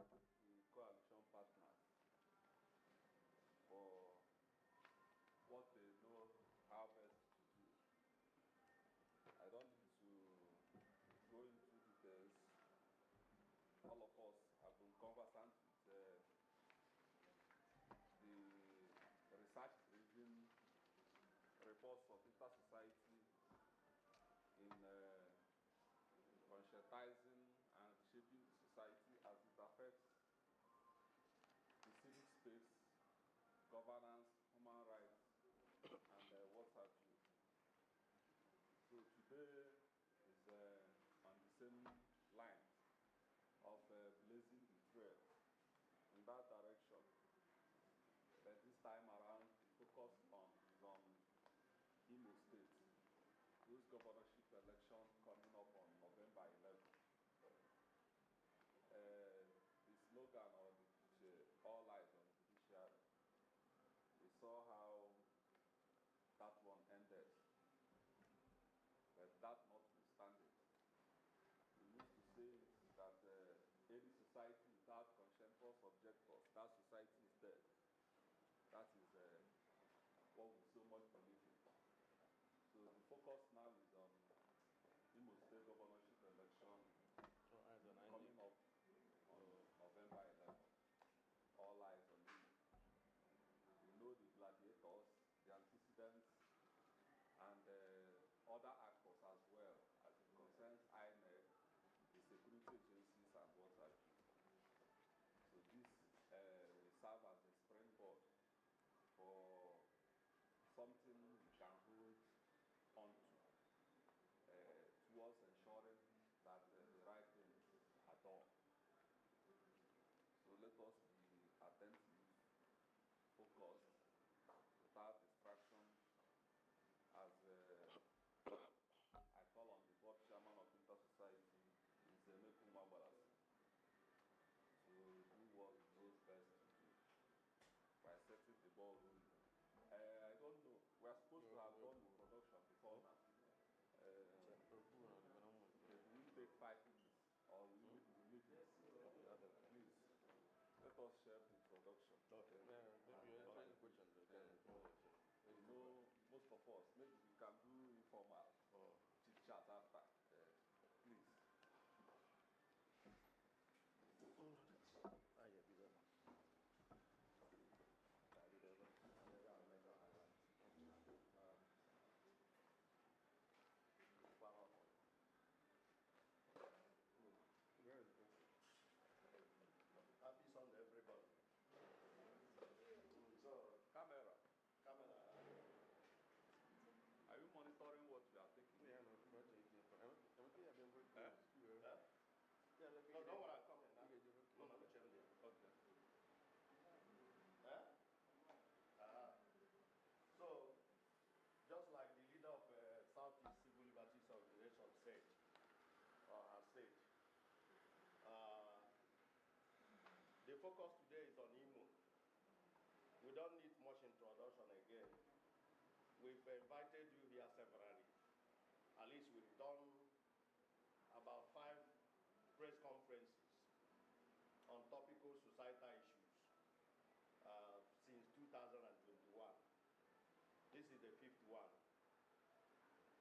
the coalition partners for what they know how best to do. I don't need to go into details. All of us have been conversant with the research-driven reports of InterSociety in conscientizing and shaping the society as it affects the civic space, governance, human rights, and what have you. So today is on the same lines of blazing the trail in that direction. But this time around, the focus is on Imo State, whose governorship election coming up on November 11th. The slogan of the all eyes on the judiciary. We saw how that one ended. But that notwithstanding, we need to say that any society without conscientious objectors, that society is dead. That is what we so much believe in. So the focus now is on Imo State governorship election coming up on November 11th. All eyes on Imo. We know the gladiators, the antecedents, and other actors as well, as it concerns INEC, the security agencies, and what have you. So this will serve as a springboard for something we can hold onto towards ensuring that the right things are done. So let us be attentive, focused, without distraction, as I call on the board chairman of InterSociety, Mr. Emeku Mabalas, to do what he knows best to do by setting the ball rolling. I don't know. We are supposed to have done the production before now. We take 5 minutes, or we leave it. Please, let us share the production. Okay. Maybe you answer the question. You know, most of us, maybe we can do informal chit chat after. Please. Happy Sunday, everybody. So, Camera. Are you monitoring what we are taking? Yeah, no, no, don't worry, I'll come in. No, no, okay. So, just like the leader of Southeast Civil Liberties Organization said, or has said, the focus today is on Imo. We don't need much introduction again. We've invited you here severally. At least we've done about 5 press conferences on topical societal issues since 2021. This is the 5th one.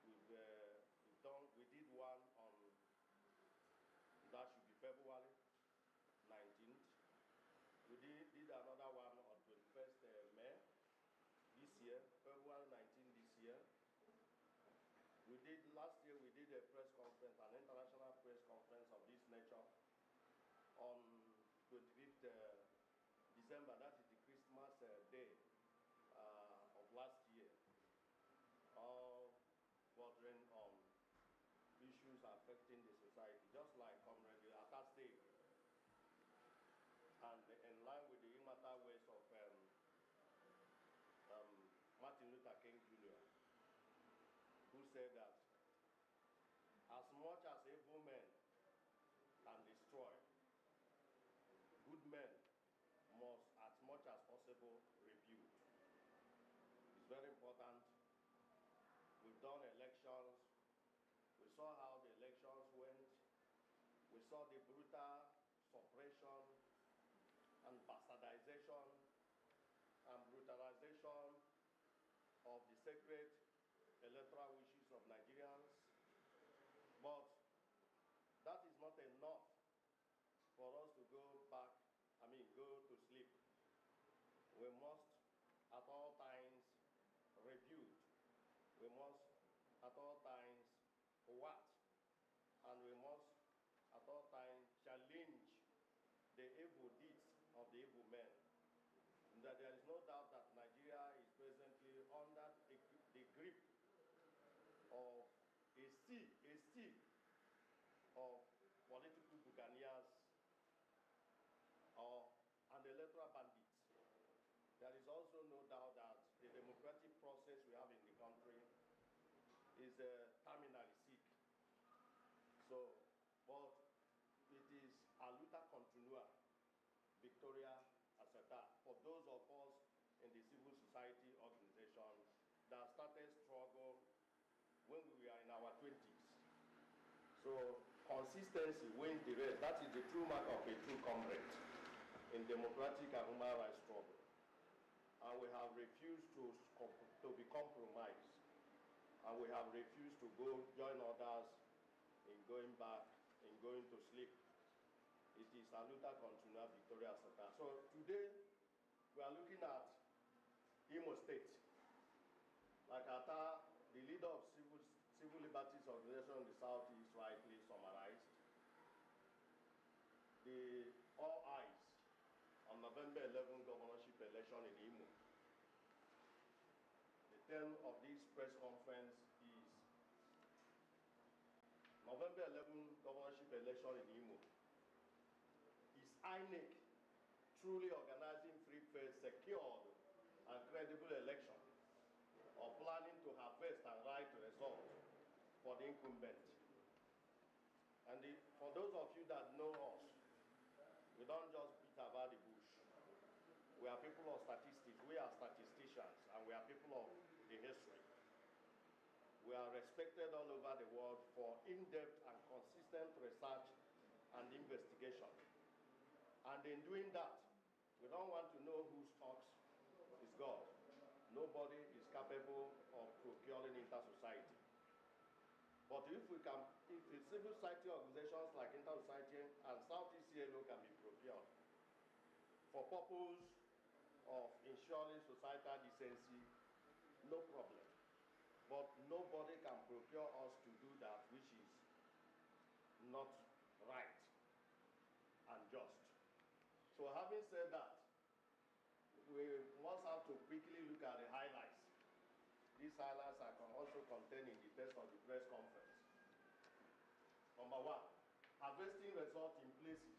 We did one on, that should be February 19th. We did another one on 21st May this year, February 19th this year. Last year we did a press conference, an international press conference of this nature on 25th December, that is the Christmas day of last year, all bordering on issues affecting the society, just like Comrade Atta said, and in line with the immortal words of Martin Luther King Jr., who said that as much as evil men can destroy, good men must, as much as possible, rebuild. It's very important. We've done elections. We saw how the elections went. We saw the brutal suppression and bastardization and brutalization of the sacred electoral wishes of Nigerians. But that is not enough for us to go to sleep. We must at all times review. We must at all times watch. And we must at all times challenge the evil deeds of the evil men. That there is no doubt that Nigeria is presently under the grip of a sea of political buccaneers and electoral bandits. There is also no doubt that the democratic process we have in the country is terminally sick. So, but it is a luta continua, Victoria Asata, for those of us in the civil society organization that started struggle when we were in our 20s. So consistency wins the race. That is the true mark of a true comrade in democratic and human rights struggle. And we have refused to be compromised. And we have refused to join others in going back, in going to sleep. It is a luta continua, Victoria Asata. So today, we are looking at Imo State. Like Ata, the leader of civil liberties organization in the Southeast, rightly summarized. All eyes on November 11 governorship election in Imo. The theme of this press conference is November 11 governorship election in Imo. Is INEC truly organizing free, fair, secured, and credible election, or planning to harvest and write result for the incumbent? And for those of you that know us, we don't just beat about the bush. We are people of statistics. We are statisticians, and we are people of the history. We are respected all over the world for in-depth and consistent research and investigation. And in doing that, we don't want to know whose ox is God. Nobody is capable of procuring InterSociety. But if the civil society organizations like InterSociety and Southeast CLO can be procured for purpose of ensuring societal decency, no problem. But nobody can procure us to do that which is not right and just. So having said that, we must have to quickly look at the highlights. These highlights are also contained in the text of the press conference. Number one, harvesting results in places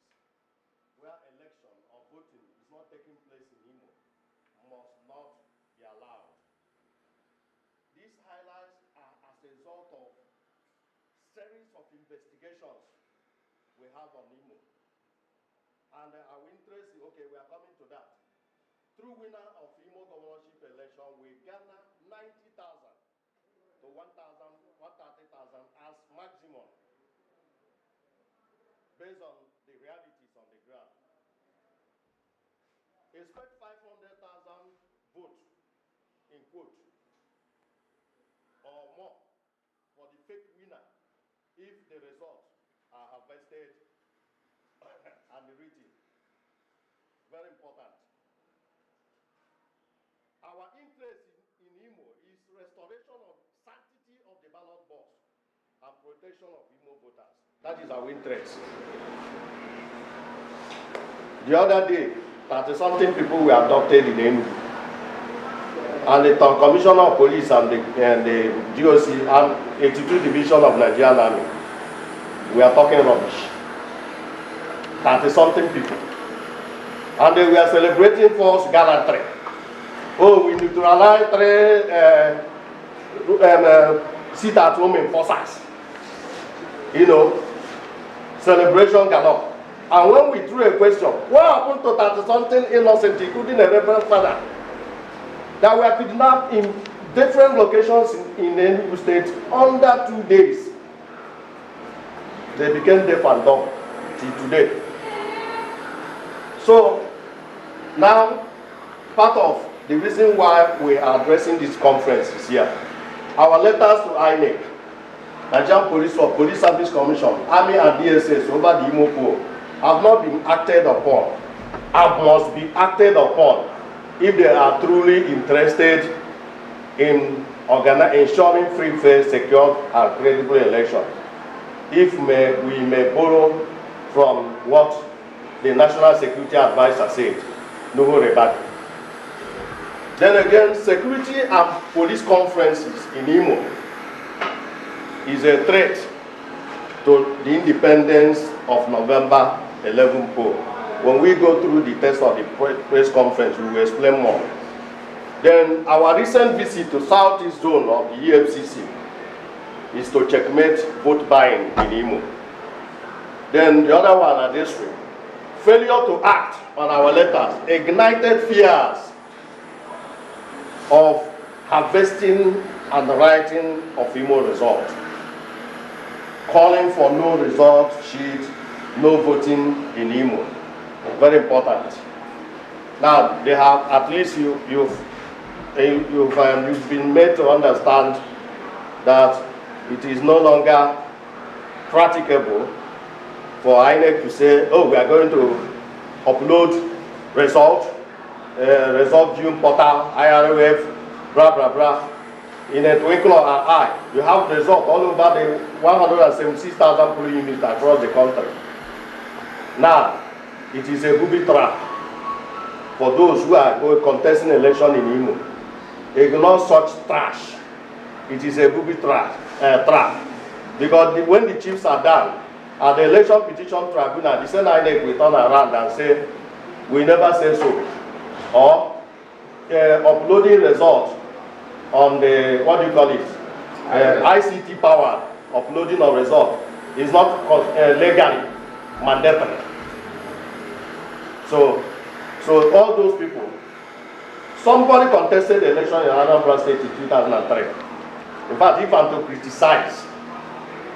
where election or voting is not taking place in Imo must not be allowed. These highlights are as a result of series of investigations we have on Imo. And our interest, okay, we are coming to that. Through winner of Imo governorship election, we garner 90,000 to 130,000 as maximum, based on the realities on the ground. Expect 500,000 votes, in quote, or more for the fake winner if the results are harvested and written. Very important. Our interest in Imo is restoration of sanctity of the ballot box and protection of Imo voters. That is our interest. The other day, 30-something people were abducted in Imo. And the Commissioner of Police and the GOC and 82 Division of Nigerian Army, we are talking rubbish. 30-something people. And they were celebrating false gallantry. Oh, we neutralized 3 sit-at-home enforcers. You know, celebration galore. And when we threw a question, what happened to 30-something innocent, including a reverend father, that were kidnapped in different locations in Enugu State under 2 days? They became deaf and dumb till today. So Now, part of the reason why we are addressing this conference is here. Our letters to INEC, Nigerian Police or Police Service Commission, Army and DSS over the Imo Pool have not been acted upon and must be acted upon if they are truly interested in ensuring free, fair, secure, and credible election. If we may borrow from what the National Security Advisor said, no rebuttal. Then again, security and police conferences in Imo is a threat to the independence of November 11 poll. When we go through the text of the press conference, we will explain more. Then our recent visit to Southeast Zone of the EFCC is to checkmate vote buying in Imo. Then the other one at this way, failure to act on our letters ignited fears of harvesting and writing of Imo results, calling for no result sheet, no voting in Imo. Very important. Now they have, at least you've been made to understand that it is no longer practicable for INEC to say, oh, we are going to upload result June portal, IROF, blah, blah, blah. In a twinkle of an eye, you have result all over the 176,000 polling units across the country. Now, it is a booby trap for those who are going contesting election in Imo. Ignore such trash. It is a booby trap. Because when the chiefs are done, at the election petition tribunal, the Senate INEC will turn around and say, we never say so. Or uploading results on the, what do you call it, ICT power, uploading of results is not legally mandatory. So all those people, somebody contested the election in Anambra State in 2003. In fact, if I'm to criticize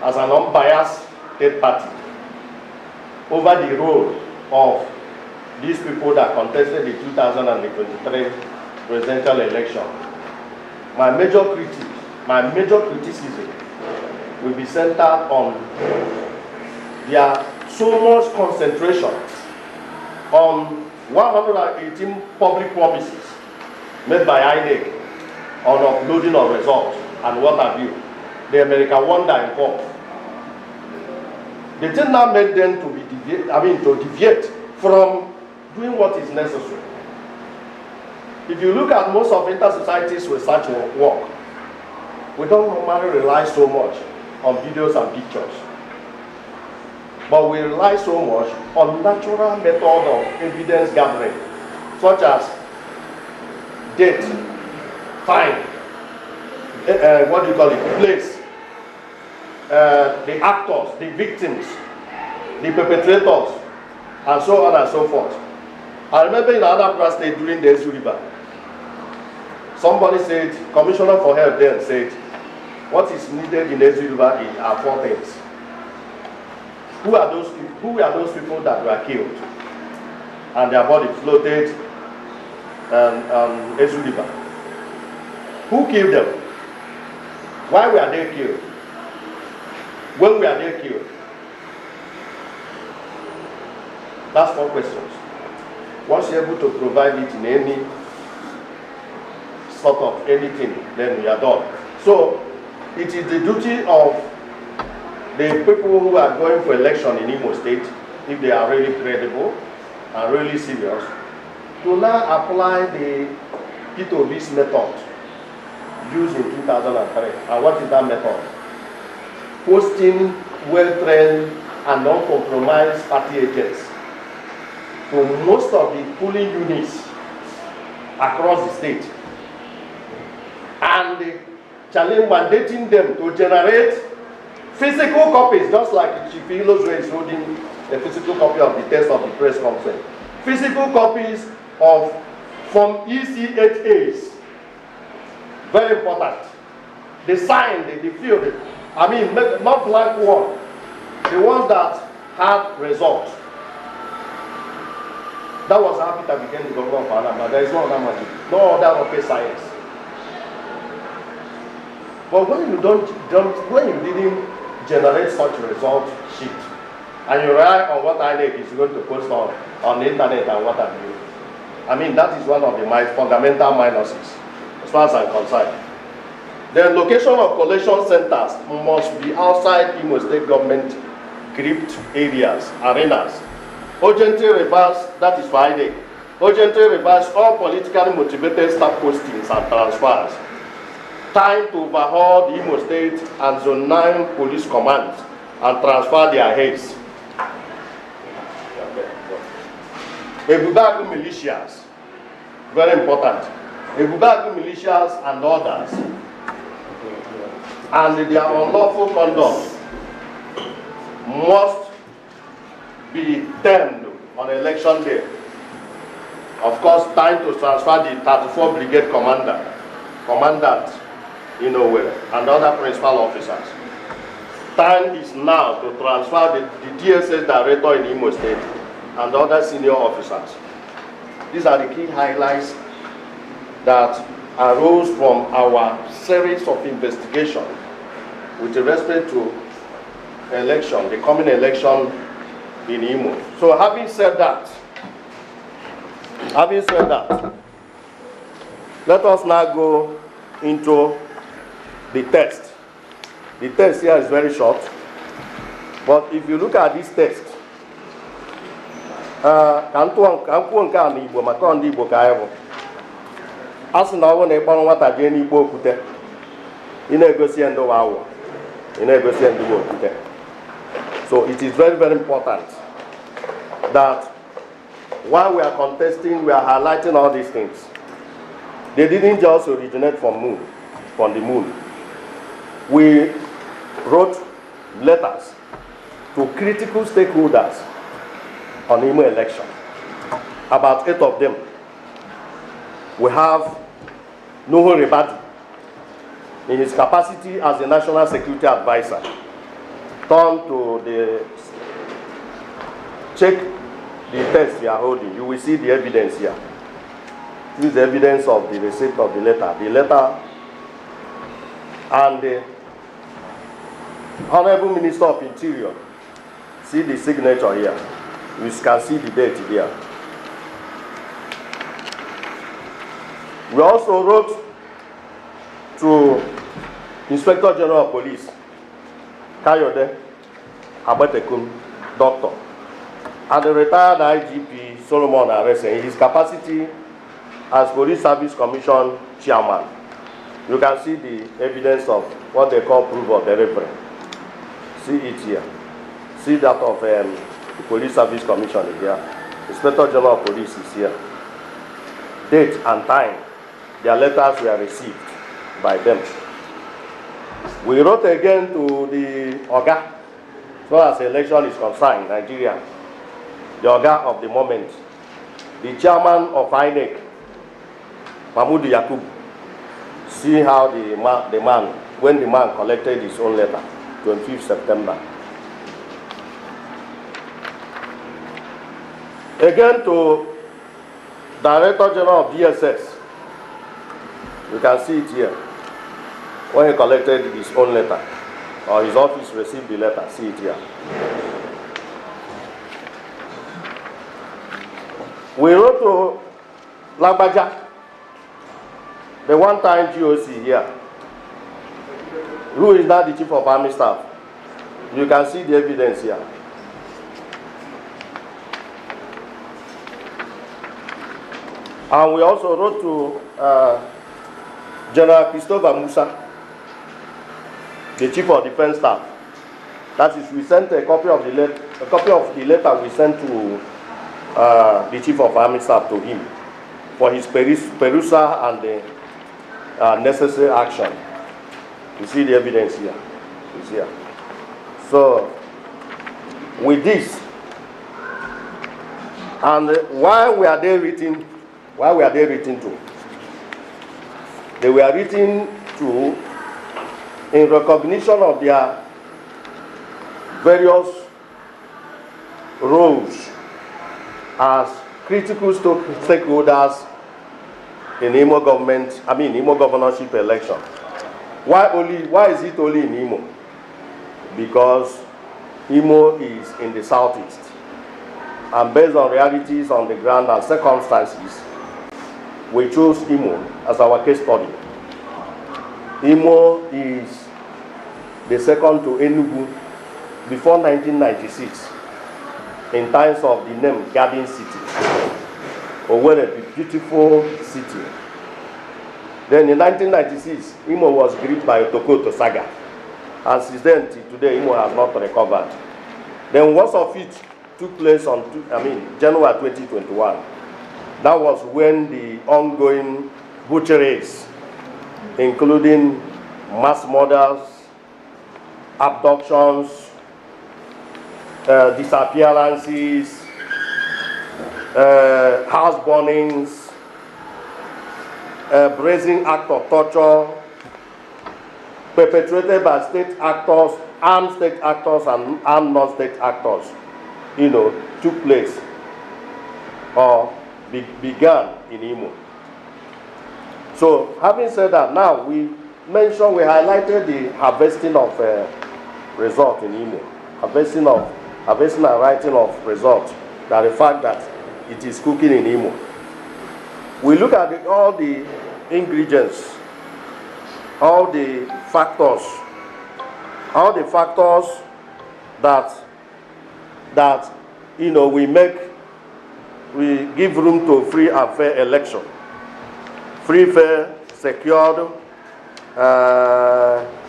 as an unbiased third party over the role of these people that contested the 2023 presidential election, my major criticism will be centered on their so much concentration on 118 public promises made by INEC on uploading of results and what have you. The American wonder involved. The thing now made them to be deviate from doing what is necessary. If you look at most of InterSociety's research work, we don't normally rely so much on videos and pictures, but we rely so much on natural method of evidence gathering, such as date, time, what do you call it, place, the actors, the victims, the perpetrators, and so on and so forth. I remember in Anambra State during the Ezu River, somebody said, Commissioner for Health then said, what is needed in Ezu River are 4 things. Who are those people that were killed and their body floated Ezu River? Who killed them? Why were they killed? When were they killed? That's 4 questions. Once you're able to provide it in any sort of anything, then we are done. So it is the duty of the people who are going for election in Imo State, if they are really credible and really serious, to now apply the P2B's method used in 2003. And what is that method? Posting well-trained and non-compromised party agents to most of the polling units across the state, and mandating them to generate physical copies, just like Chief Ilozwe is holding a physical copy of the text of the press conference. Physical copies of from ECHAs, very important. The sign, the field, I mean, not blank one, the ones that had results. That was how Peter became the governor of Anambra. There is no other magic, no other rocket science. But when you when you didn't generate such result sheet, and you rely on what INEC is going to post on the internet and what have you, I mean, that is one of the fundamental minuses, as far as I'm concerned. The location of collection centers must be outside Imo State government gripped areas, arenas. Urgently reverse, that is for INEC, urgently reverse all politically motivated staff postings and transfers. Time to overhaul the Imo State and Zone 9 police commands and transfer their heads. Ebubagu militias, very important. Ebubagu militias and others, and their unlawful conduct must be termed on election day. Of course, time to transfer the 34 Brigade Commandant, and other principal officers. Time is now to transfer the DSS Director in Imo State and other senior officers. These are the key highlights that arose from our series of investigation with respect to election, the coming election in Imo. So having said that, let us now go into the text. The text here is very short, but if you look at this text, ka nkwuo nke a n'Igbo maka ndị Igbo ka anyị bụ. Asị na ọwụ na ịkpọrọ nwata jee n'Igbo okwute, ị na-egosi ndị ụwa awụ, ị na-egosi ndị Igbo okwute. So it is very, very important that while we are contesting, we are highlighting all these things. They didn't just originate from the moon. We wrote letters to critical stakeholders on Imo election. About 8 of them. We have Nuhu Ribadu, in his capacity as the National Security Advisor, turned to check the test we are holding. You will see the evidence here. This is the evidence of the receipt of the letter. The letter and the Honorable Minister of Interior. See the signature here. You can see the date here. We also wrote to Inspector General of Police, Kayode Abetekun, Doctor, and the retired IGP Solomon Arese in his capacity as Police Service Commission Chairman. You can see the evidence of what they call proof of delivery. See it here. See that of the Police Service Commission is here. Inspector General of Police is here. Date and time. Their letters were received by them. We wrote again to the Oga, as far as election is concerned, Nigeria, the Oga of the moment, the chairman of INEC, Mahmoud Yakub. See how when the man collected his own letter, 25th September. Again to Director General of DSS. You can see it here. When he collected his own letter, or his office received the letter, see it here. We wrote to Lagbaja, the one-time GOC here, who is now the Chief of Army Staff. You can see the evidence here. And we also wrote to General Christopher Musa, the Chief of Defense Staff. That is, we sent a copy of the letter we sent to the Chief of Army Staff to him for his perusal and the necessary action. You see the evidence here. It's here. So, with this, and why were they written to? They were written to in recognition of their various roles as critical stakeholders in Imo government, Imo governorship election. Why is it only in Imo? Because Imo is in the southeast. And based on realities on the ground and circumstances, we chose Imo as our case study. Imo is the second to Enugu before 1996 in times of the name Garden City, or a beautiful city. Then in 1996, Imo was gripped by Otokoto saga. And since then till today, Imo has not recovered. Then worst of it took place on January 2021. That was when the ongoing butcheries, including mass murders, abductions, disappearances, house burnings, brazen act of torture, perpetrated by state actors, armed state actors and armed non-state actors, took place or began in Imo. So, having said that, now we highlighted the harvesting of result in Imo, harvesting and writing of result, that the fact that it is cooking in Imo. We look at all the ingredients, all the factors that we give room to free and fair election. Free, fair, secured,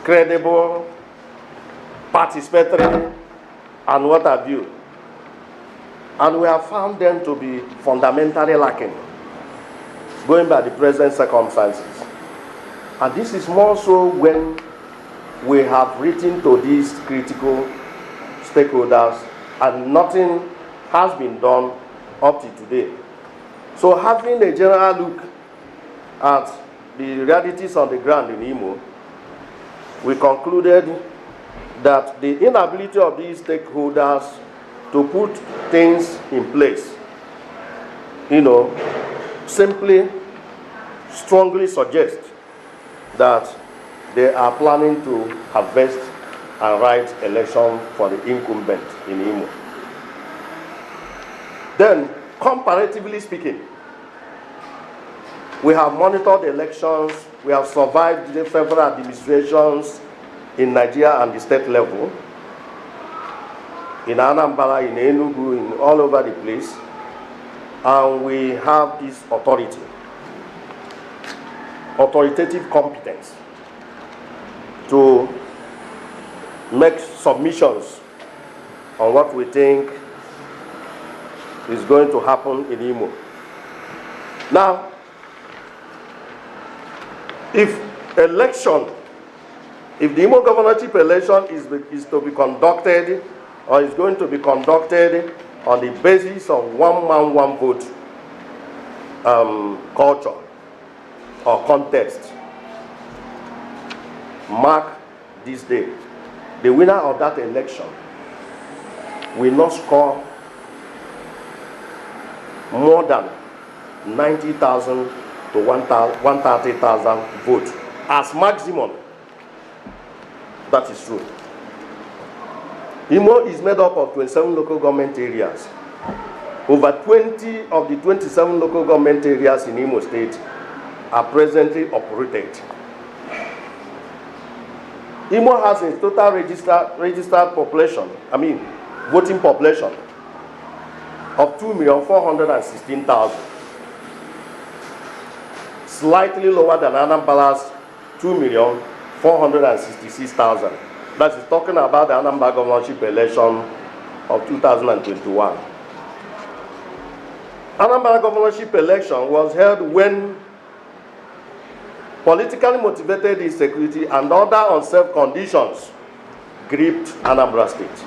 credible, participatory, and what have you. And we have found them to be fundamentally lacking, going by the present circumstances. And this is more so when we have written to these critical stakeholders and nothing has been done up to today. So having a general look at the realities on the ground in Imo, we concluded that the inability of these stakeholders to put things in place, simply strongly suggests that they are planning to harvest and write election for the incumbent in Imo. Then, comparatively speaking, we have monitored elections, we have survived the federal administrations in Nigeria and the state level, in Anambra, in Enugu, in all over the place, and we have this authoritative competence to make submissions on what we think is going to happen in Imo. Now, if the Imo governorship election is to be conducted or is going to be conducted on the basis of one man, one vote culture or context, mark this day, the winner of that election will not score more than 90,000 to 130,000 votes as maximum. That is true. Imo is made up of 27 local government areas. Over 20 of the 27 local government areas in Imo State are presently operated. Imo has a total registered population, voting population of 2,416,000. Slightly lower than Anambra's 2,466,000. That is talking about the Anambra governorship election of 2021. Anambra governorship election was held when politically motivated insecurity and other unsafe conditions gripped Anambra State.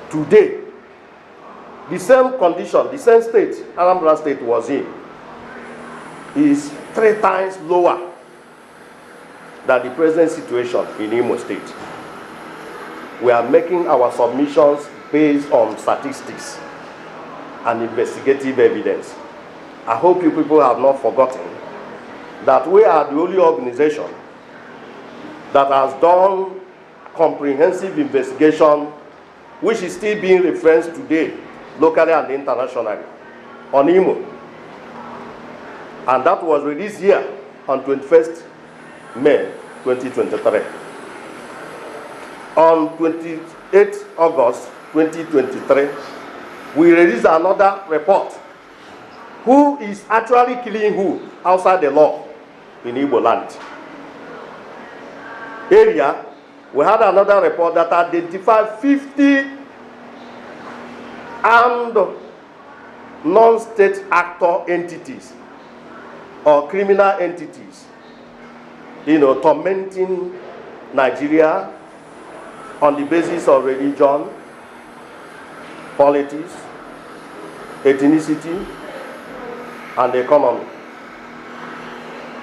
Today, the same condition, the same state Anambra State was in is 3 times lower than the present situation in Imo State. We are making our submissions based on statistics. and investigative evidence. I hope you people have not forgotten that we are the only organization that has done comprehensive investigation, which is still being referenced today, locally and internationally, on Imo. And that was released here on 21st May 2023. On 28th August 2023, we released another report. Who is actually killing who outside the law in Igbo land? Area, we had another report that identified 50 armed non-state actor entities or criminal entities, tormenting Nigeria on the basis of religion, politics, ethnicity, and the economy.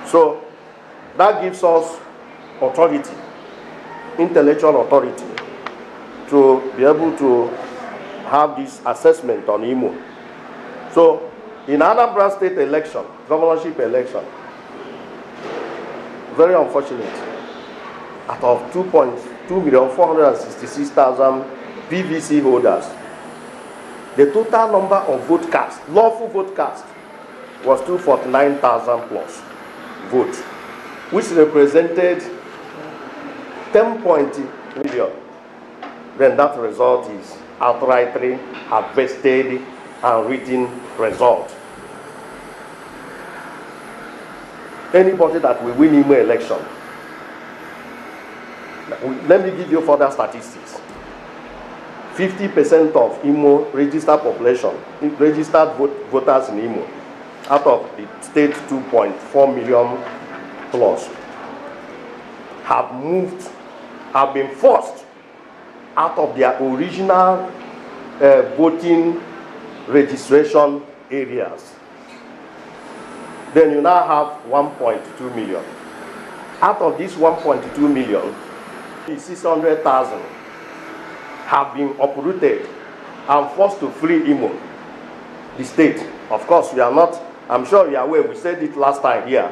So that gives us authority, intellectual authority, to be able to have this assessment on Imo. So in Anambra State election, governorship election, very unfortunate, out of 2,466,000 PVC holders, the total number of vote cast, lawful vote cast, was 249,000 plus votes, which represented 10.0 million. Then that result is outrightly harvested and written result. Anybody that will win Imo election, let me give you further statistics. 50% of Imo registered population, registered voters in Imo, out of the state 2.4 million plus, have been forced out of their original voting registration areas. Then you now have 1.2 million. Out of this 1.2 million, 600,000 have been uprooted and forced to flee Imo, the state. Of course, we are not, I'm sure you are aware, we said it last time here,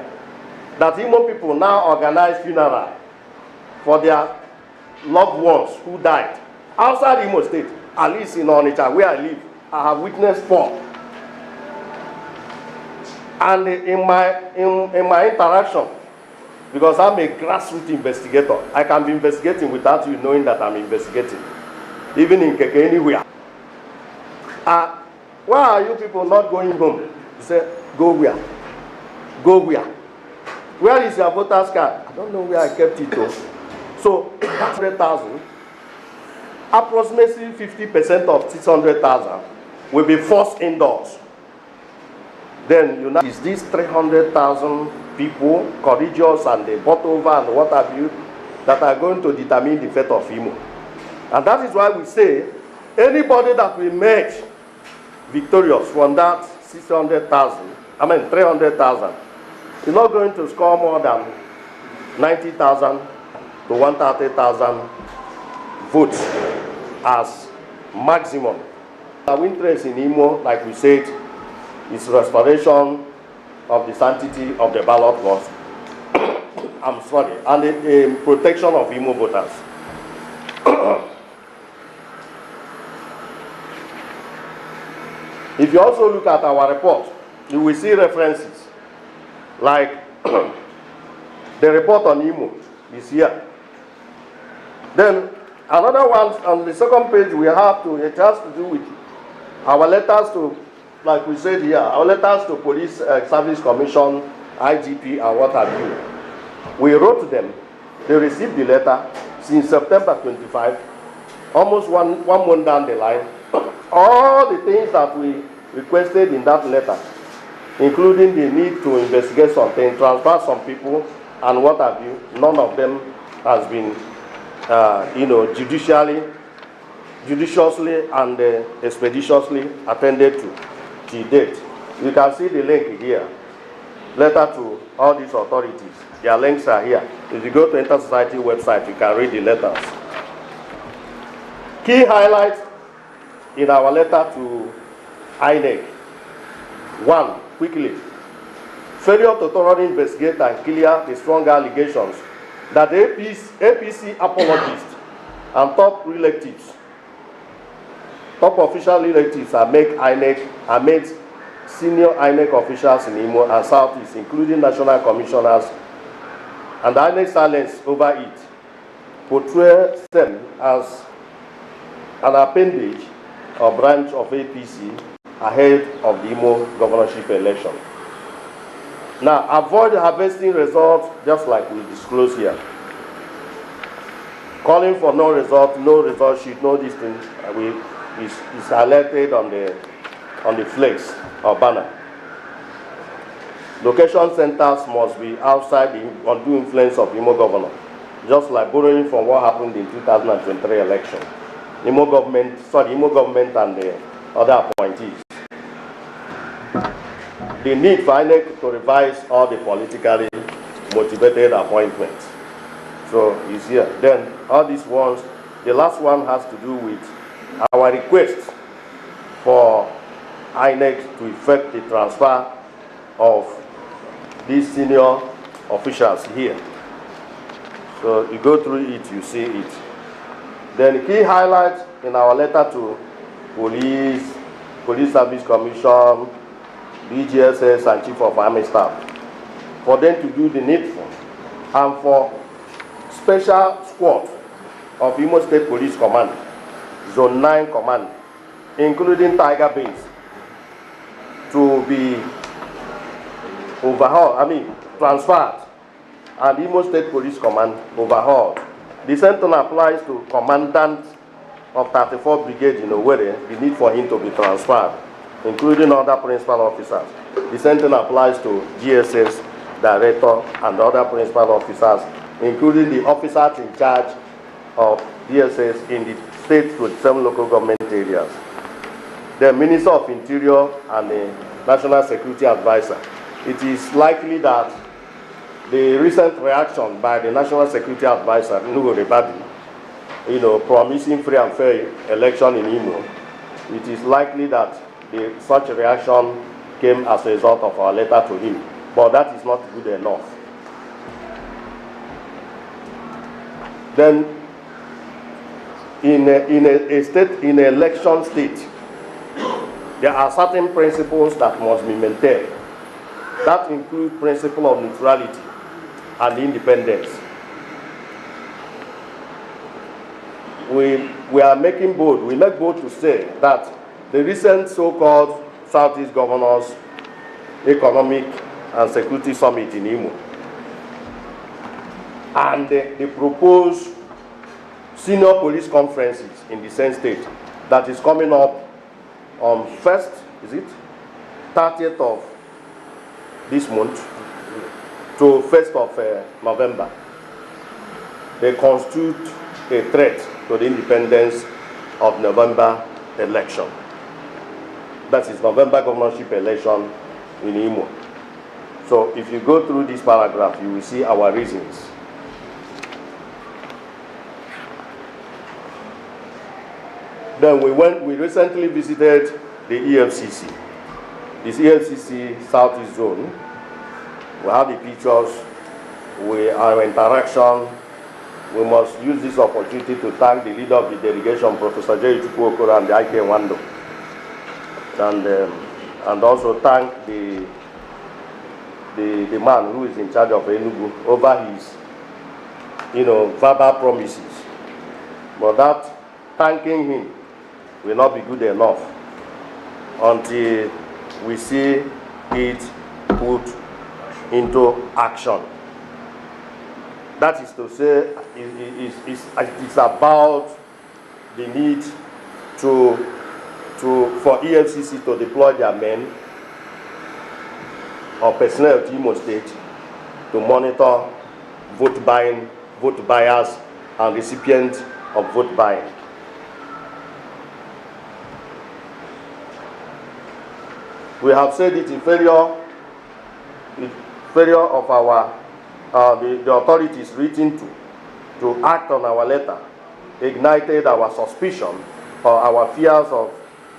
that Imo people now organize funeral for their loved ones who died outside Imo State. At least in Onitsha, where I live, I have witnessed 4. And in my interaction, because I'm a grassroots investigator, I can be investigating without you knowing that I'm investigating, even in Keke, anywhere. Why are you people not going home? You say, go where? Go where? Where is your voter's card? I don't know where I kept it though. So that's 100,000. Approximately 50% of 600,000 will be forced indoors. Then you know, is these 300,000 people, courageous and they bought over and what have you, that are going to determine the fate of Imo. And that is why we say anybody that will emerge victorious from that 300,000, is not going to score more than 90,000 to 130,000 votes as maximum. Our interest in Imo, like we said, is restoration of the sanctity of the ballot laws. I'm sorry, and the protection of Imo voters. If you also look at our report, you will see references like the report on Imo is here. Then another one on the second page we have to, it has to do with our letters to, like we said here, our letters to Police Service Commission, IGP, and what have you. We wrote them. They received the letter since September 25, almost one month down the line. All the things that we requested in that letter, including the need to investigate something, transfer some people, and what have you, none of them has been, judiciously and expeditiously attended to date. You can see the link here. Letter to all these authorities. Their links are here. If you go to InterSociety website, you can read the letters. Key highlights in our letter to INEC. One, quickly, failure to thoroughly investigate and clear the strong allegations that the APC apologists and top official relatives are made senior INEC officials in Imo and Southeast, including national commissioners, and the INEC silence over it portrays them as an appendage or branch of APC ahead of the Imo governorship election. Now, avoid harvesting results just like we disclose here. Calling for no result sheet, no this thing, is highlighted on the flex or banner. Location centers must be outside the undue influence of Imo governor, just like borrowing from what happened in 2023 election. Imo government and the other appointees. The need for INEC to revise all the politically motivated appointments. So it's here. Then all these ones, the last one has to do with our request for INEC to effect the transfer of these senior officials here. So you go through it, you see it. Then key highlights in our letter to Police Service Commission, DGSS, and Chief of Army Staff, for them to do the needful, and for special squad of Imo State Police Command, Zone 9 Command, including Tiger Base, to be transferred, and Imo State Police Command overhauled. The same thing applies to Commandant of 34 Brigade in Owerri, the need for him to be transferred, including other principal officers. The same thing applies to GSS Director and other principal officers, including the officers in charge of DSS in the state 27 local government areas. The Minister of Interior and the National Security Advisor. It is likely that the recent reaction by the National Security Advisor, Nuhu Rebadi, promising free and fair election in Imo, it is likely that such a reaction came as a result of our letter to him. But that is not good enough. Then, in an election state, there are certain principles that must be maintained. That include principle of neutrality and independence. We are making bold. We make bold to say that the recent so-called Southeast Governors Economic and Security Summit in Imo and the proposed senior police conferences in the same state that is coming up on 30th of this month to 1st of November. They constitute a threat to the independence of November election. That is November governorship election in Imo. So if you go through this paragraph, you will see our reasons. Then we recently visited the EFCC. This EFCC Southeast Zone. We have the pictures, our interaction. We must use this opportunity to thank the leader of the delegation, Professor J. Chukwuokoro, and the IK Wando. And also thank the man who is in charge of Enugu over his, verbal promises. But that thanking him will not be good enough until we see it put into action. That is to say, it's about the need for EFCC to deploy their men or personnel to Imo State to monitor vote buying, vote buyers, and recipients of vote buying. We have said it in failure of our the authorities written to act on our letter, ignited our suspicion or our fears of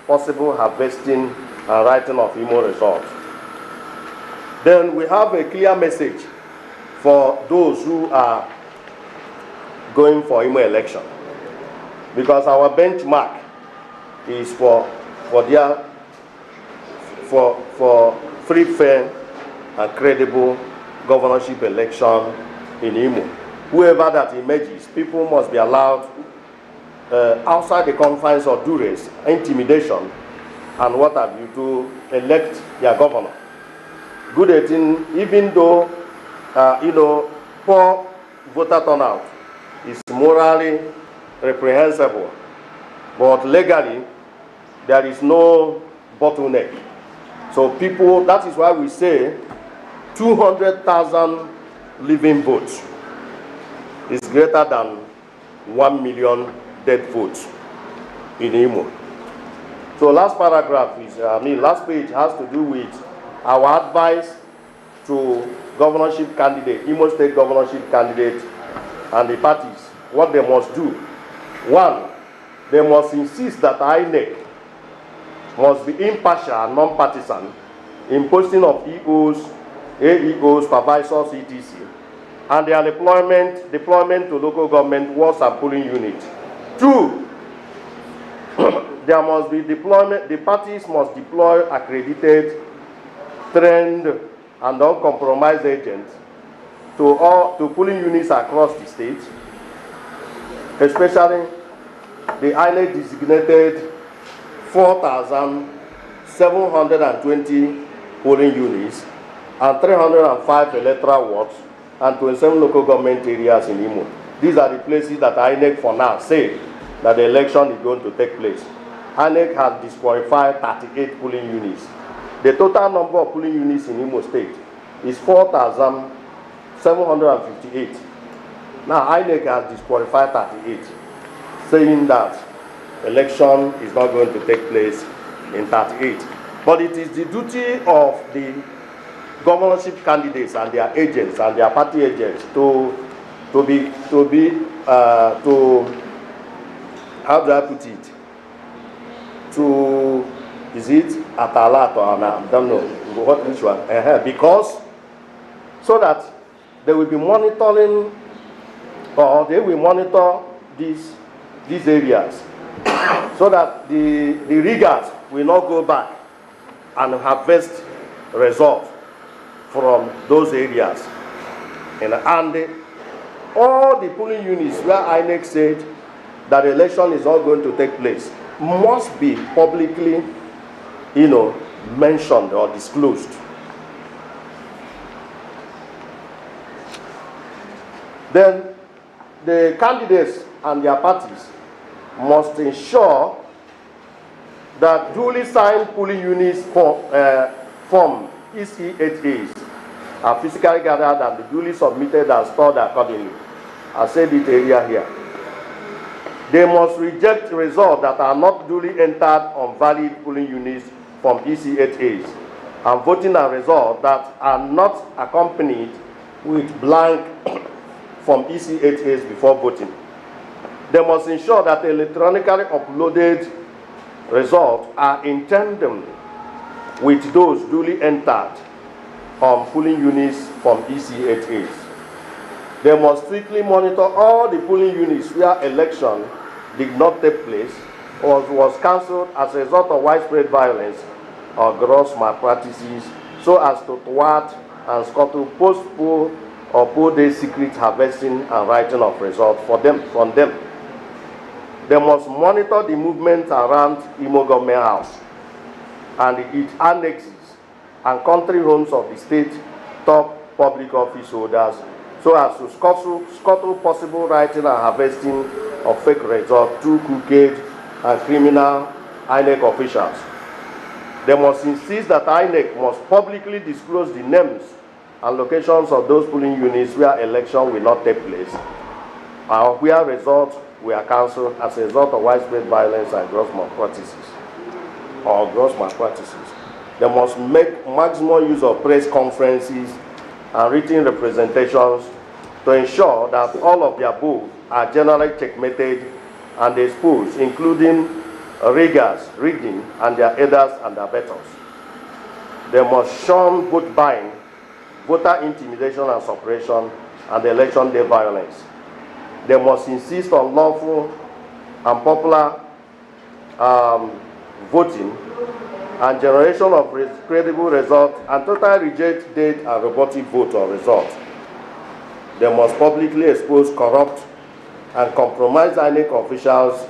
possible harvesting and writing of Imo results. Then we have a clear message for those who are going for Imo election, because our benchmark is for free, fair, and credible governorship election in Imo. Whoever that emerges, people must be allowed outside the confines of duress, intimidation, and what have you, to elect their governor. Good 18, even though poor voter turnout is morally reprehensible, but legally there is no bottleneck. So people, that is why we say 200,000 living votes is greater than 1 million dead votes in Imo. So last paragraph is, last page has to do with our advice to governorship candidate, Imo State governorship candidate, and the parties, what they must do. One, they must insist that INEC must be impartial and non-partisan in posting of EOs, AEOs, supervisors, etc., and their deployment to local government wards and polling units. Two, there must be deployment, the parties must deploy accredited, trained, and uncompromised agents to polling units across the state, especially the INEC designated 4,720 polling units and 305 electoral wards and 27 local government areas in Imo. These are the places that INEC for now say that the election is going to take place. INEC has disqualified 38 polling units. The total number of polling units in Imo State is 4,758. Now INEC has disqualified 38, saying that election is not going to take place in 38. But it is the duty of the governorship candidates and their agents and their party agents to how do I put it? Is it atalat or I don't know which one? Because so that they will be monitoring, or they will monitor these areas, so that the riggers will not go back and harvest results from those areas. And all the polling units where INEC said that the election is not going to take place must be publicly, mentioned or disclosed. Then the candidates and their parties must ensure that duly signed polling units form EC8As are physically gathered and duly submitted and stored accordingly. I said it earlier here. They must reject results that are not duly entered on valid polling units from EC8As and voting and results that are not accompanied with blank from EC8As before voting. They must ensure that electronically uploaded results are in tandem with those duly entered on polling units from EC8As. They must strictly monitor all the polling units where election did not take place or was cancelled as a result of widespread violence or gross malpractices, so as to thwart and scuttle post-poll or poll day secret harvesting and writing of results from them. They must monitor the movement around Imo Government House and its annexes and country homes of the state top public office holders, so as to scuttle possible writing and harvesting of fake results through crooked and criminal INEC officials. They must insist that INEC must publicly disclose the names and locations of those polling units where election will not take place, and where results were cancelled as a result of widespread violence and gross malpractices. They must make maximum use of press conferences and written representations to ensure that all of the above are generally checkmated and exposed, including riggers, rigging, and their aiders and abettors. They must shun vote buying, voter intimidation and suppression, and election day violence. They must insist on lawful and popular voting and generation of credible results, and totally reject date and robotic vote or results. They must publicly expose corrupt and compromised INEC officials,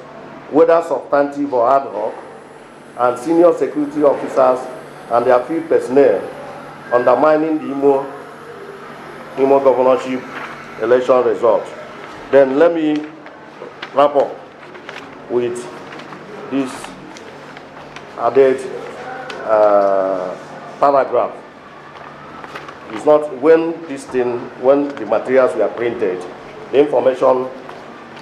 whether substantive or ad hoc, and senior security officers and their field personnel, undermining the Imo governorship election results. Then let me wrap up with this added paragraph. It's not when the materials were printed, the information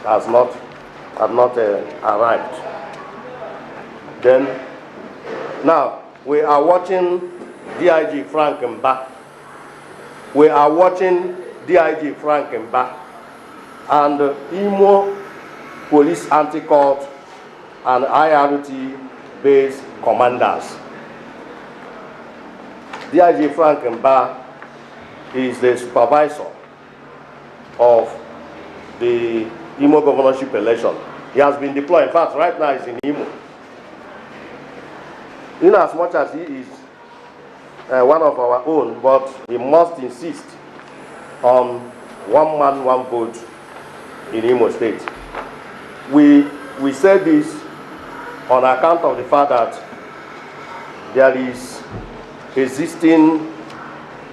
had not arrived. Then, now we are watching DIG Frank Mba. We are watching DIG Frank Mba and Imo Police Anti-Cult and IRT-based commanders. DIG Frank Mba is the supervisor of the Imo governorship election. He has been deployed. In fact, right now he's in Imo. In as much as he is one of our own, but we must insist on one man, one vote in Imo State. We say this on account of the fact that there is existing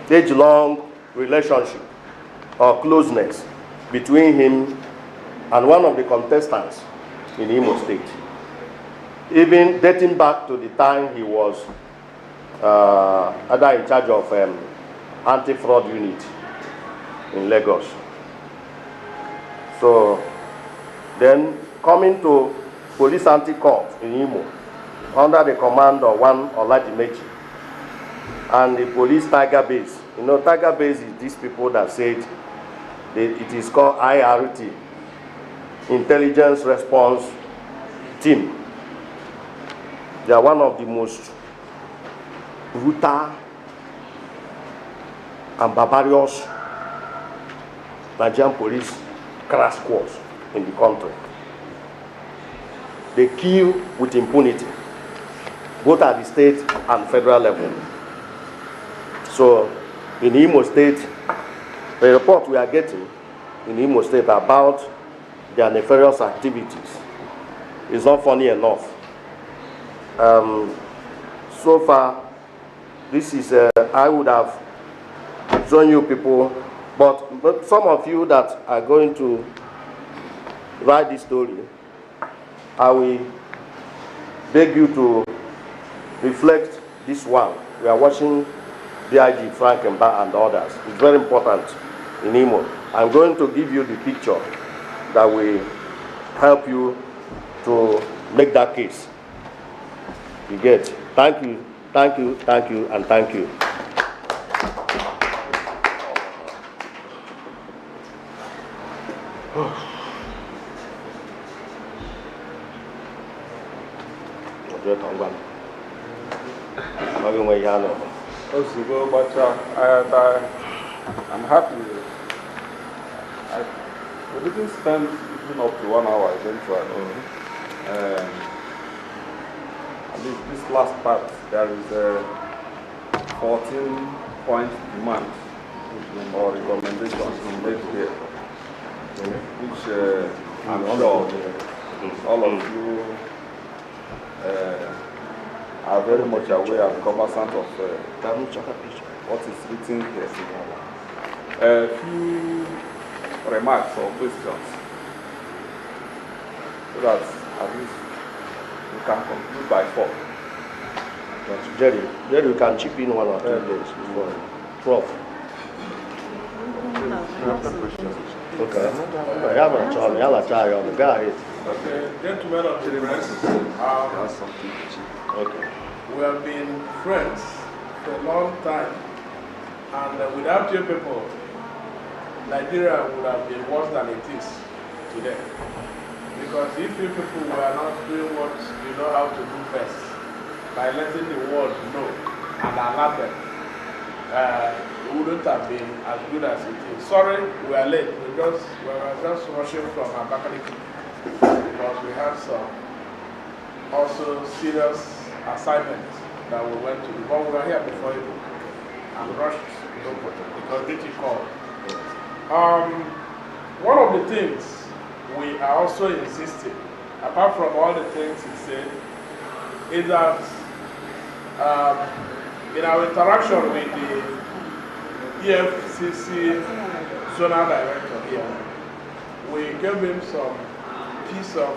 age-long relationship or closeness between him and one of the contestants in Imo State, even dating back to the time he was either in charge of anti-fraud unit in Lagos. So then coming to police anti-cult in Imo under the command of one Oladimeji and the police Tiger Base. You know, Tiger Base is these people that said it is called IRT, Intelligence Response Team. They are one of the most brutal and barbarous Nigerian police crash squads in the country. They kill with impunity, both at the state and federal level. So in Imo State, the report we are getting in Imo State about their nefarious activities is not funny enough. So far, this is, I would have shown you people, but some of you that are going to write this story, I will beg you to reflect this one. We are watching DIG Frank Mba and others. It's very important in Imo. I'm going to give you the picture that will help you to make that case. You get? Thank you, thank you, thank you, and thank you. I'm happy. We didn't spend even up to 1 hour eventually. At least this last part, there is a 14-point demand or recommendations made here, which I'm sure all of you are very much aware and cognizant of what is written here. A few remarks or questions, so that at least we can conclude by 4. Jerry, you can chip in 1 or 2 days before. Prof. Okay. Go ahead. Okay, gentlemen of the press, Okay. we have been friends for a long time, and without you people, Nigeria would have been worse than it is today. Because if you people were not doing what you know how to do best, by letting the world know and alert them, it wouldn't have been as good as it is. Sorry, we are late. We were just rushing from Abakaliki because we had some also serious assignments that we went to do. But we were here before you and rushed because DT called. One of the things we are also insisting, apart from all the things he said, is that in our interaction with the EFCC zonal director here, we gave him some piece of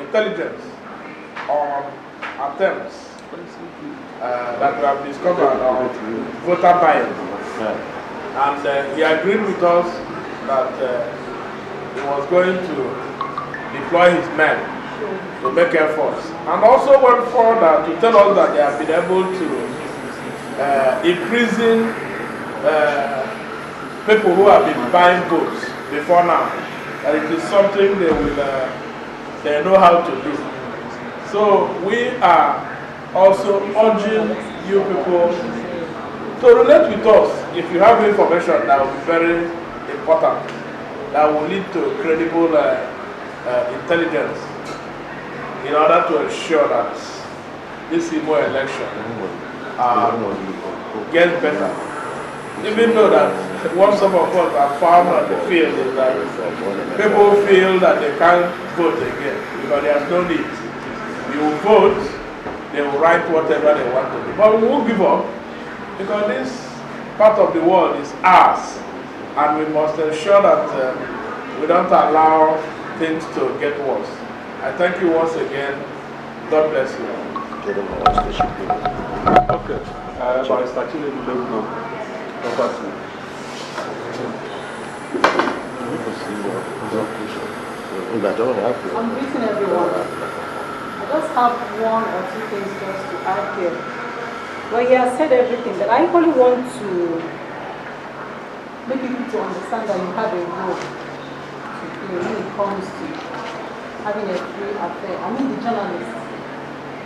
intelligence on attempts that we have discovered on voter bias. And he agreed with us that he was going to deploy his men to make efforts. And also went further to tell us that they have been able to imprison people who have been buying votes before now. That it is something they know how to do. So we are also urging you people to relate with us if you have information that will be very important, that will lead to credible intelligence in order to ensure that this Imo election gets better. Even though that what some of us have found on the field is that people feel that they can't vote again because there's no need. You will vote, they will write whatever they want to do. But we won't give up because this part of the world is ours. And we must ensure that we don't allow things to get worse. I thank you once again. God bless you. Okay. Barrister Chile, I'm greeting everyone. I just have one or two things just to add here. Well, he has said everything, but I only want to make people to understand that you have a role to play when it comes to having a free affair. I mean, the journalists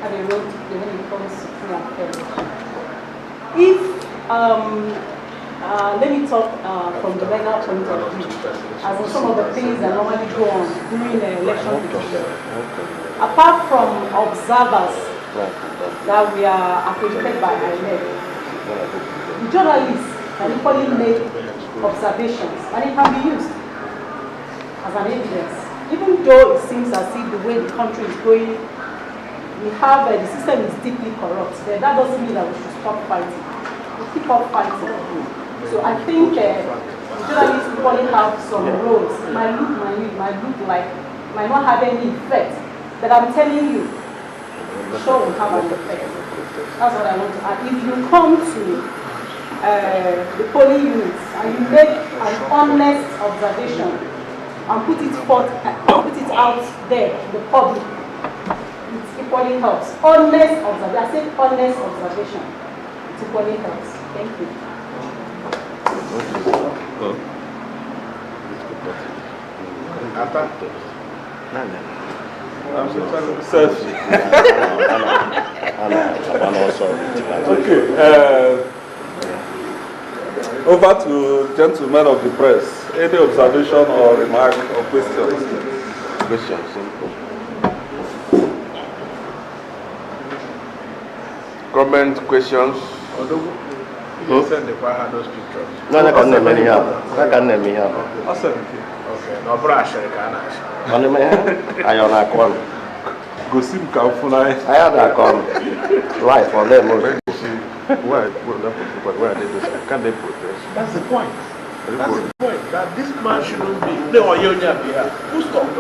have a role to play when it comes to free affairs. If, let me talk from the legal point of view, as in some of the things that normally go on during the election period. Apart from observers that we are accredited by INEC, the journalists can equally make observations and it can be used as an evidence. Even though it seems as if the way the country is going, we have the system is deeply corrupt, but that doesn't mean that we should stop fighting. We keep up fighting. So I think journalists equally have some roles. It might look like, might not have any effect, but I'm telling you, sure will have an effect. That's what I want to add. If you come to the polling units and you make an honest observation and put it forth, put it out there to the public, it equally helps. Honest observation. I said honest observation. It equally helps. Thank you. Okay. Over to gentlemen of the press. Any observation or remark or questions? Comment, questions? You send the fire those pictures. No, I can't name any other. I can't name any other. Okay, no brush, I can't. Only me, I own a corn. Go see Kafuna. I had a corn. Life for them. Where they do this? Can they protest? That's the point. That's the point. That this man shouldn't be. No, you're not here. Who stopped?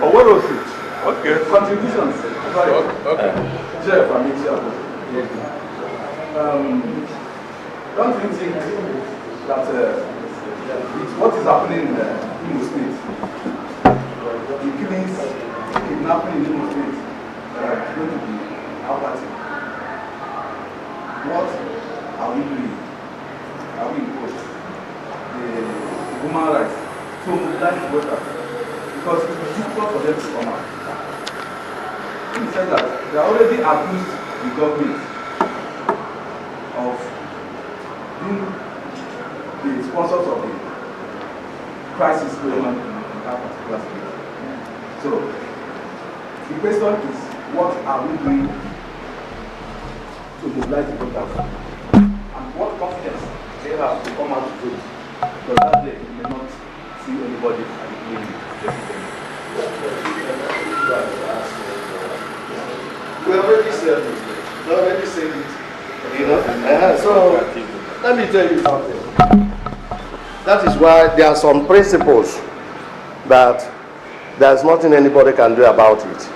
Oh, what was it? Okay. Contributions. Okay. Jeff, I'm don't you think that what is happening in Imo State, the killings, kidnapping in Imo State, are going to be apathy? What are we doing? Are we imposed? The human rights to mobilize voters? Because difficult for them to come out. He said that they already accused the government of being the sponsors of the crisis going on in that particular state. So, the question is, what are we doing to mobilize the voters? And what confidence they have to come out to vote? Because that day you may not see anybody at the beginning. We already said it. You know? So, let me tell you something. That is why there are some principles that there's nothing anybody can do about it.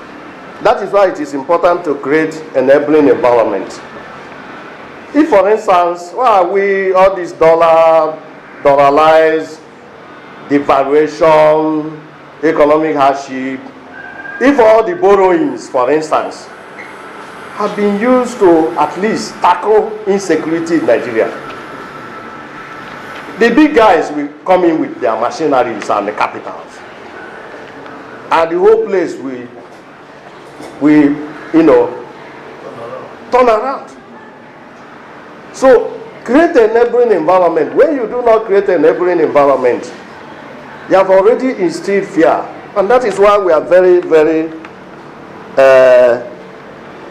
That is why it is important to create an enabling environment. If, for instance, all this dollarized devaluation, economic hardship, if all the borrowings, for instance, have been used to at least tackle insecurity in Nigeria, the big guys will come in with their machineries and the capitals, and the whole place will turn around. So create a neighboring environment. When you do not create a neighboring environment, you have already instilled fear, and that is why we are very, very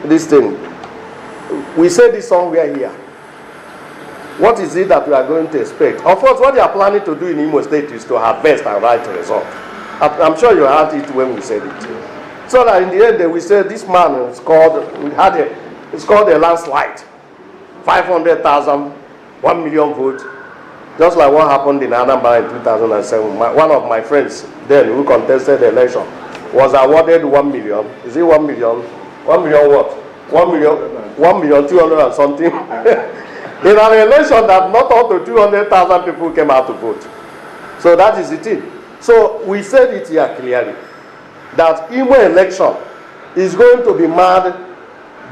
this thing. We say this somewhere here. What is it that we are going to expect? Of course, what they are planning to do in Imo State is to harvest and write a result. I'm sure you heard it when we said it. So that in the end, we said this man it's called a landslide. 500,000, 1 million votes. Just like what happened in Anambra in 2007. One of my friends then who contested the election was awarded 1 million. Is it 1 million? 1 million what? 1,200,000 and something. In an election that not up to 200,000 people came out to vote. So that is the thing. So we said it here clearly that Imo election is going to be marred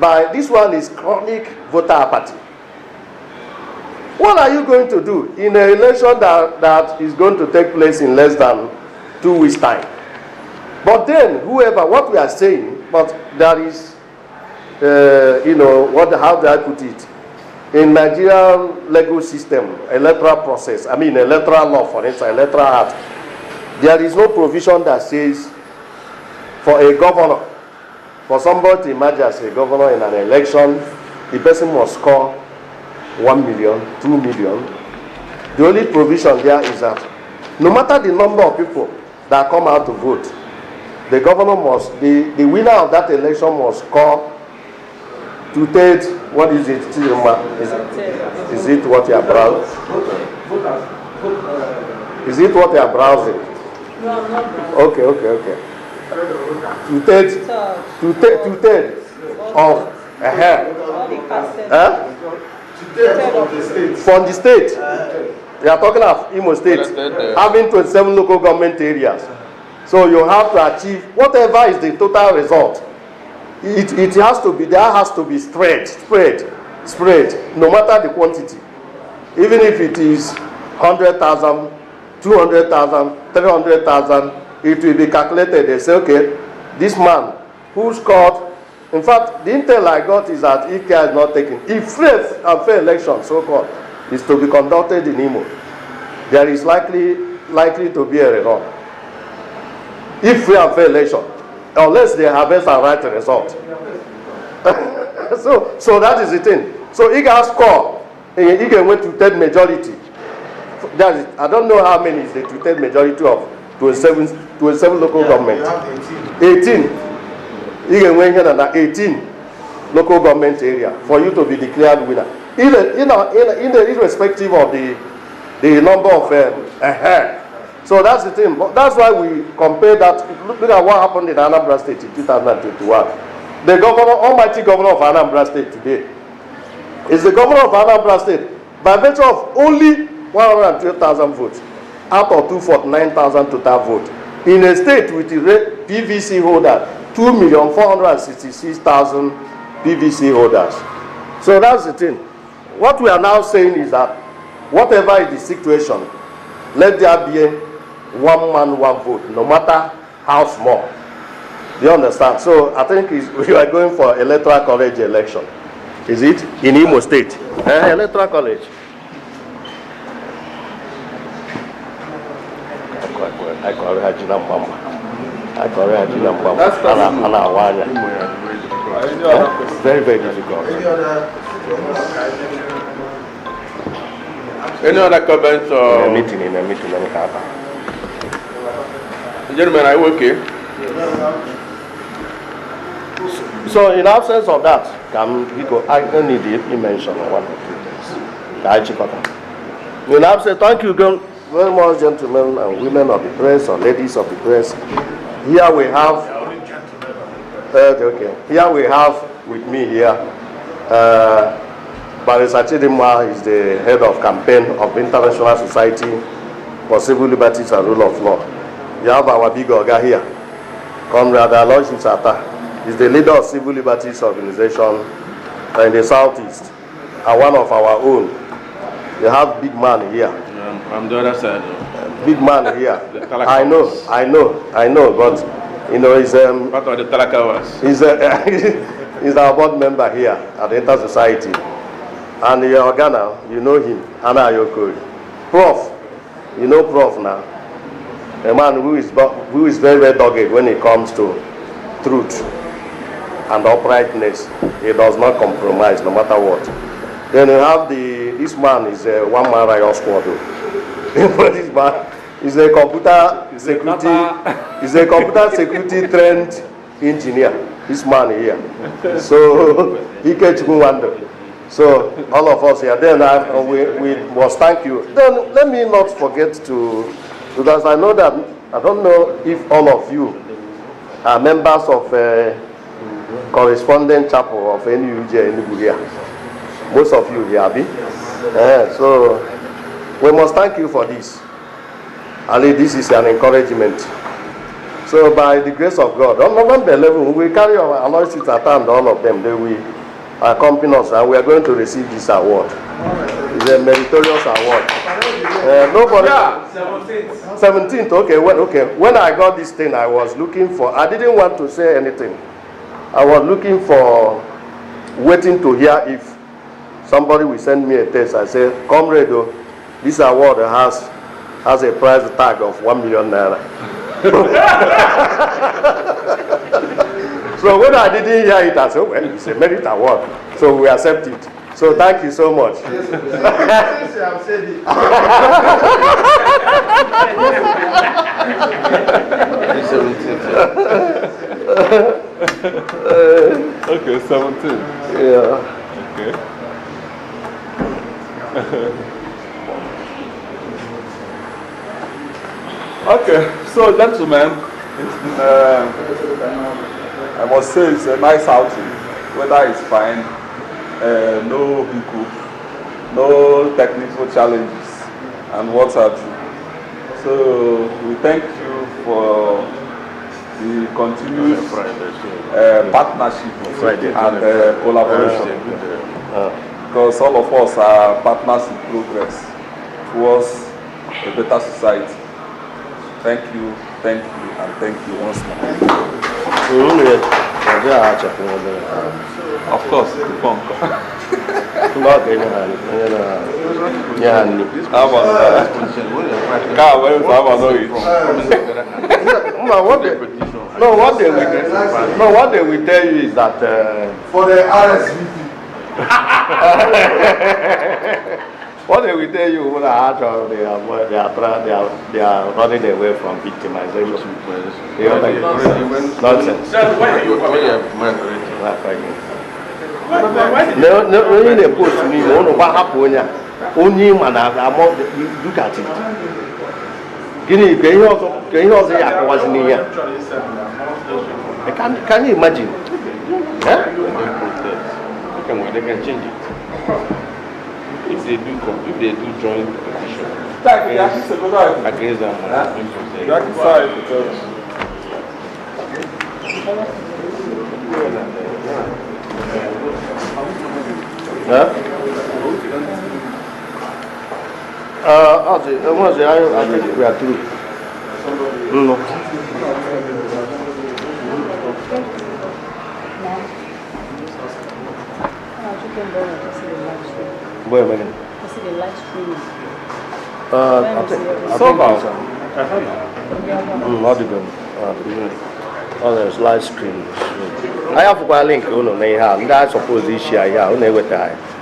by, this one is chronic voter apathy. What are you going to do in an election that is going to take place in less than 2 weeks' time? But then, what we are saying, but there is, how do I put it? In Nigerian legal system, electoral process, electoral law, for instance, electoral act, there is no provision that says for a governor, for somebody to emerge as a governor in an election, the person must score 1 million, 2 million. The only provision there is that no matter the number of people that come out to vote, the governor must, the winner of that election must score 2/3. What is it? Is it what you are browsing? Is it what you are browsing? No, I'm not browsing. Okay. 2/3 of a hair. From the state. We are talking of Imo State having 27 local government areas. So you have to achieve whatever is the total result. It has to be, there has to be spread, no matter the quantity. Even if it is 100,000, 200,000, 300,000, it will be calculated. They say, okay, this man who scored, in fact, the intel I got is that if care is not taken, if fair election, so-called, is to be conducted in Imo, there is likely to be a rerun. If free and fair election, unless they harvest and write a result. so that is the thing. So he can score, he can win 2/3 majority. That is, I don't know how many is the 2/3 majority of 27 local government. 18. You can win here and 18 local government area for you to be declared winner. Irrespective of the number of So that's the thing. That's why we compare that. Look at what happened in Anambra State in 2021. The almighty governor of Anambra State today is the governor of Anambra State by virtue of only 112,000 votes out of 249,000 total votes in a state with the PVC holder 2,466,000 PVC holders. So that's the thing. What we are now saying is that whatever is the situation, let there be one man, one vote, no matter House more. Do you understand? So I think we are going for electoral college election. Is it? In Imo State. Electoral college. Very, very difficult. Any other comments? In a meeting, anyhow. Gentlemen, are you okay? So in absence of that, I don't need to mention one or two things. In absence, thank you very much, gentlemen and women of the press or ladies of the press. Here we have, here we have with me here, Barrister Chidimma is the head of campaign of the International Society for Civil Liberties and Rule of Law. You have our big Oga here, Comrade Aloysius Sata. He's the leader of Civil Liberties Organization in the Southeast, and one of our own. You have big man here. I'm the other side. Big man here. I know, but you know, he's part of the Talakawas. He's our board member here at the InterSociety. And your Ghana, you know him, Anna Ayoko. Prof, you know Prof now. A man who is very, very dogged when it comes to truth and uprightness. He does not compromise no matter what. Then you have this man is a one-man riot squad. This man is a computer security trained engineer. This man here. So he catch me wonder. So all of us here. Then we must thank you. Then let me not forget to, because I know that I don't know if all of you are members of correspondent chapel of NUJ in Nigeria. Most of you here, Abi. So we must thank you for this. Ali, this is an encouragement. So by the grace of God, on November 11, we carry our Aloysius Sata and all of them. They will accompany us, and we are going to receive this award. It's a meritorious award. Nobody. 17th. Okay. When I got this thing, I was looking for. I didn't want to say anything. I was looking for, waiting to hear if somebody will send me a text. I said, Comrade, this award has a price tag of 1 million naira. So when I didn't hear it, I said, well, it's a merit award. So we accept it. So thank you so much. Okay, 17. Yeah. Okay. Okay, so gentlemen, I must say it's a nice outing. Weather is fine, no hiccup, no technical challenges, and what have you. So we thank you for the continued partnership and collaboration. Because all of us are partners in progress towards a better society. Thank you, and thank you once more. Of course, the funk. What they will tell you is that for the RSVP. What they will tell you, they are running away from victimization. Nonsense. No, they post me. What happened? Only man, look at it. Can you imagine? They can change it. If they do join petition against them, I think we are through. No. came down to see the live stream. Where am I going? To see the live streaming. So far. Not even. There's live stream. I have a link on the suppose this year. Yeah, on the